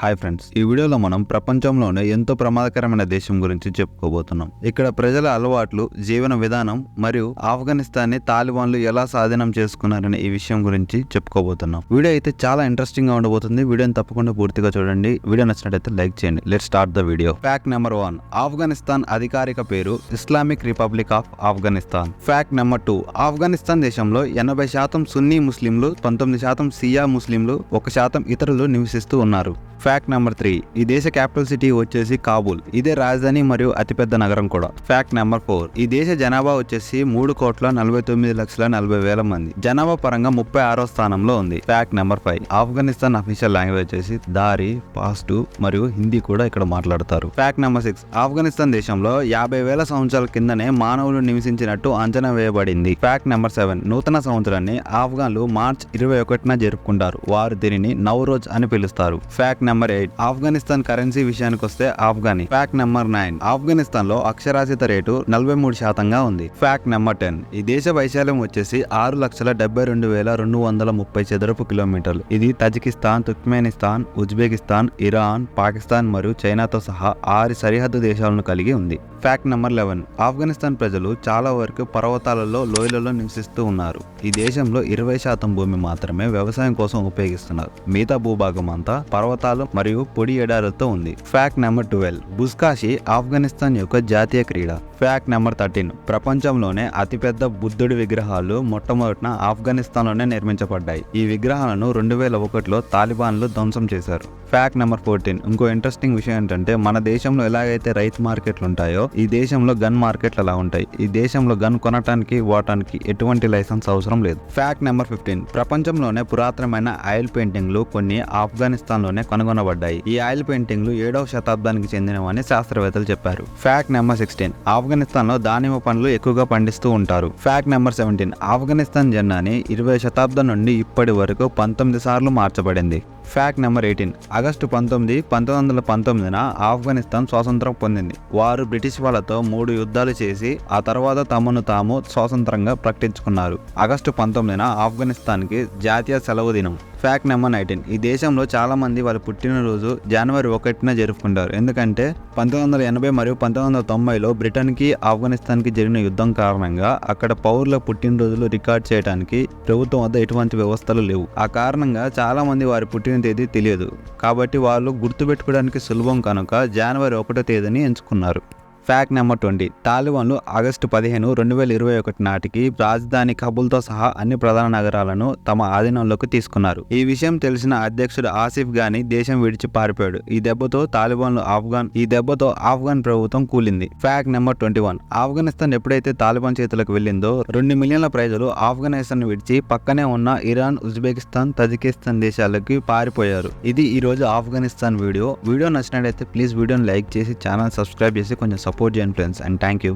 Hi friends, ఈ వీడియోలో మనం ప్రపంచంలోనే ఎంతో ప్రమాదకరమైన దేశం గురించి చెప్పుకోబోతున్నాం. ఇక్కడ ప్రజల అలవాట్లు, జీవన విధానం మరియు ఆఫ్ఘనిస్తాన్ ని తాలిబాన్లు ఎలా స్వాధీనం చేసుకున్నారనే ఈ విషయం గురించి చెప్పుకోబోతున్నాం. వీడియో అయితే చాలా ఇంట్రెస్టింగ్ గా ఉండబోతుంది. వీడియోని తప్పకుండా పూర్తిగా చూడండి. వీడియో నచ్చినట్లయితే లైక్ చేయండి. Let's start the video. Fact number 1, Afghanistan అధికారిక పేరు Islamic republic of Afghanistan. Fact number 2, Afghanistan దేశంలో 80% సున్నీ ముస్లింలు, 19% సియా ముస్లింలు, 1% ఇతరులు నివసిస్తూ ఉన్నారు. ఫ్యాక్ట్ నెంబర్ 3, ఈ దేశ క్యాపిటల్ సిటీ వచ్చేసి కాబూల్. ఇదే రాజధాని మరియు అతిపెద్ద నగరం కూడా. ఫ్యాక్ట్ నెంబర్ 4, ఈ దేశ జనాభా వచ్చేసి 3,49,40,000 మంది. జనాభా పరంగా 36వ స్థానంలో ఉంది. Fact number 5, Afghanistan official language వచ్చేసి దారి, పాస్టు మరియు హిందీ కూడా ఇక్కడ మాట్లాడతారు. ఫ్యాక్ట్ నెంబర్ 6, ఆఫ్ఘనిస్తాన్ దేశంలో 50,000 సంవత్సరాల కిందనే మానవులు నివసించినట్టు అంచనా వేయబడింది. ఫ్యాక్ట్ నెంబర్ 7, నూతన సంవత్సరాన్ని ఆఫ్ఘన్లు మార్చ్ 21న జరుపుకుంటారు. వారు దీనిని నౌరోజ్ అని పిలుస్తారు. ఫ్యాక్ట్ నెంబర్ 8, ఆఫ్ఘనిస్తాన్ కరెన్సీ విషయానికి వస్తే ఆఫ్ఘనీ. ఫ్యాక్ట్ నెంబర్ 9, ఆఫ్ఘనిస్తాన్ లో అక్షరాస్యత రేటు 43% ఉంది. ఫ్యాక్ట్ నెంబర్ 10, ఈ దేశ వైశాల్యం వచ్చేసి 6,72,230 చదరపు కిలోమీటర్లు. ఇది Tajikistan, Turkmenistan, Uzbekistan, Iran, Pakistan మరియు చైనాతో సహా 6 సరిహద్దు దేశాలను కలిగి ఉంది. ఫ్యాక్ట్ నెంబర్ 11, ఆఫ్ఘనిస్తాన్ ప్రజలు చాలా వరకు పర్వతాలలో, లోయలలో నివసిస్తూ ఉన్నారు. ఈ దేశంలో 20% భూమి మాత్రమే వ్యవసాయం కోసం ఉపయోగిస్తున్నారు. మిగతా భూభాగం అంతా పర్వతాలు మరియు పొడి ఎడారులతో ఉంది. ఫ్యాక్ట్ నెంబర్ 12, బుజ్కాషి ఆఫ్ఘనిస్తాన్ యొక్క జాతీయ క్రీడ. ఫ్యాక్ట్ నెంబర్ 13, ప్రపంచంలోనే అతిపెద్ద బుద్ధుడి విగ్రహాలు మొట్టమొదట ఆఫ్ఘనిస్తాన్ లోనే నిర్మించబడ్డాయి. ఈ విగ్రహాలను 2001లో తాలిబాన్లు ధ్వంసం చేశారు. ఫ్యాక్ట్ నెంబర్ 14, ఇంకో ఇంట్రెస్టింగ్ విషయం ఏంటంటే మన దేశంలో ఎలాగైతే రైతు మార్కెట్లు ఉంటాయో ఈ దేశంలో గన్ మార్కెట్లు అలా ఉంటాయి. ఈ దేశంలో గన్ కొనటానికి, వాడటానికి ఎటువంటి లైసెన్స్ అవసరం లేదు. ఫ్యాక్ట్ నెంబర్ 15, ప్రపంచంలోనే పురాతనమైన ఆయిల్ పెయింటింగ్లు కొన్ని ఆఫ్ఘనిస్తాన్ లోనే కనుగొనబడ్డాయి. ఈ ఆయిల్ పెయింటింగ్లు 7వ శతాబ్దానికి చెందినవని శాస్త్రవేత్తలు చెప్పారు. ఫ్యాక్ట్ నెంబర్ 16, ఆఫ్ఘనిస్తాన్ లో దానిమ్మ పండ్లు ఎక్కువగా పండిస్తూ ఉంటారు. ఫ్యాక్ట్ నెంబర్ 17, ఆఫ్ఘనిస్తాన్ జెండాని 20వ శతాబ్దం నుండి ఇప్పటి వరకు 19 సార్లు మార్చబడింది. ఫ్యాక్ట్ నెంబర్ 18, ఆగస్టు 19, 1919న ఆఫ్ఘనిస్తాన్ స్వాతంత్రం పొందింది. వారు బ్రిటిష్ వాళ్ళతో 3 యుద్ధాలు చేసి ఆ తర్వాత తమను తాము స్వాతంత్రంగా ప్రకటించుకున్నారు. ఆగస్టు 19న ఆఫ్ఘనిస్తాన్కి జాతీయ సెలవు దినం. ఫ్యాక్ట్ నెంబర్ 19, ఈ దేశంలో చాలా మంది వారి పుట్టినరోజు జనవరి 1న జరుపుకుంటారు. ఎందుకంటే 1980 మరియు 1990లో బ్రిటన్కి ఆఫ్ఘనిస్తాన్కి జరిగిన యుద్ధం కారణంగా అక్కడ పౌరుల పుట్టినరోజులు రికార్డ్ చేయడానికి ప్రభుత్వం వద్ద ఎటువంటి వ్యవస్థలు లేవు. ఆ కారణంగా చాలా మంది వారి పుట్టిన తేదీ తెలియదు. కాబట్టి వాళ్ళు గుర్తుపెట్టుకోవడానికి సులభం కనుక జనవరి 1వ తేదీని ఎంచుకున్నారు. ఫ్యాక్ట్ నెంబర్ 20, తాలిబాన్లు ఆగస్టు 15, 2021 నాటికి రాజధాని కాబూల్తో సహా అన్ని ప్రధాన నగరాలను తమ ఆధీనంలోకి తీసుకున్నారు. ఈ విషయం తెలిసిన అధ్యక్షుడు ఆసిఫ్ ఘనీ దేశం విడిచి పారిపోయాడు. ఈ దెబ్బతో ఆఫ్ఘన్ ప్రభుత్వం కూలింది. ఫ్యాక్ట్ నెంబర్ 21, ఆఫ్ఘనిస్తాన్ ఎప్పుడైతే తాలిబాన్ చేతులకు వెళ్ళిందో 2 మిలియన్ల ప్రజలు ఆఫ్ఘనిస్తాన్ విడిచి పక్కనే ఉన్న ఇరాన్, ఉజ్బెకిస్తాన్, తజికిస్తాన్ దేశాలకి పారిపోయారు. ఇది ఈ రోజు ఆఫ్ఘనిస్తాన్ వీడియో నచ్చినట్లయితే ప్లీజ్ వీడియోని లైక్ చేసి ఛానల్ సబ్స్క్రైబ్ చేసి కొంచెం సపోర్ట్ చేయండి ఫ్రెండ్స్, అండ్ థ్యాంక్ యూ.